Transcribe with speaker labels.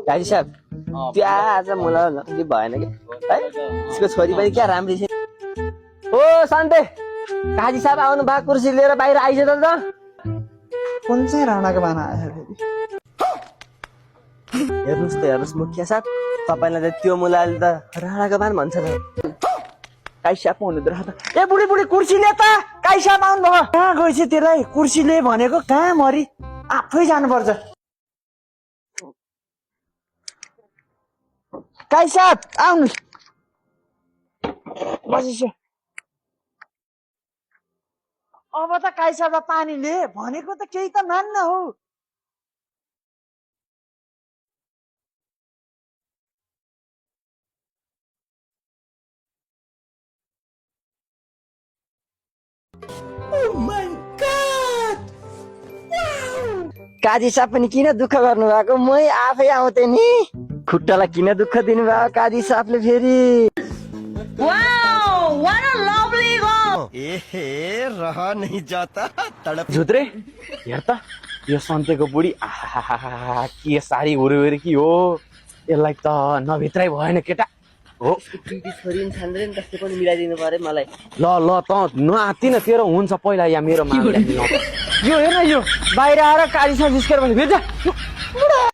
Speaker 1: काजी साहब त्यो आज मलाई भएन कि है यसको छोरी पनि क्या राम्री छ ओ शान्ते काजी साहब आउनु भएको कुर्सी लिएर बाहिर आइज त
Speaker 2: कुन चाहिँ राणाको बाना आयो
Speaker 1: हेर्नुहोस् मुखिया साहब तपाईँलाई त त्यो मुलाले त राणाको बान भन्छ त काजी साहब हुनुहुँदो रहेछ त ए बुढी बुढी कुर्सी ले त काजी साहब आउनु भयो
Speaker 2: कहाँ गएछ त्यसलाई कुर्सी ले भनेको कहाँ मरि आफै जानुपर्छ काजी साहब आउनु बसिसो अब त काजी साहब पानी ले भनेको त केही त मान्न हो
Speaker 1: काजी साहब पनि किन दुःख गर्नु भएको मै आफै आउँथे नि खुट्टालाई किन दुःख दिनुभयो काजी साहबले फेरि झुत्रे हेर त यो सन्तेको बुढी आहा के सारी हुरी कि हो यसलाई त नभित्रै भएन केटा हो छोरी छान्द्रे त्यस्तो पनि मिलाइदिनु पर्यो मलाई ल त नआत्ति न तेरो हुन्छ पहिला यहाँ मेरो यो हेर्न यो बाहिर आएर काली साहब जिस्केर भने भेट्छ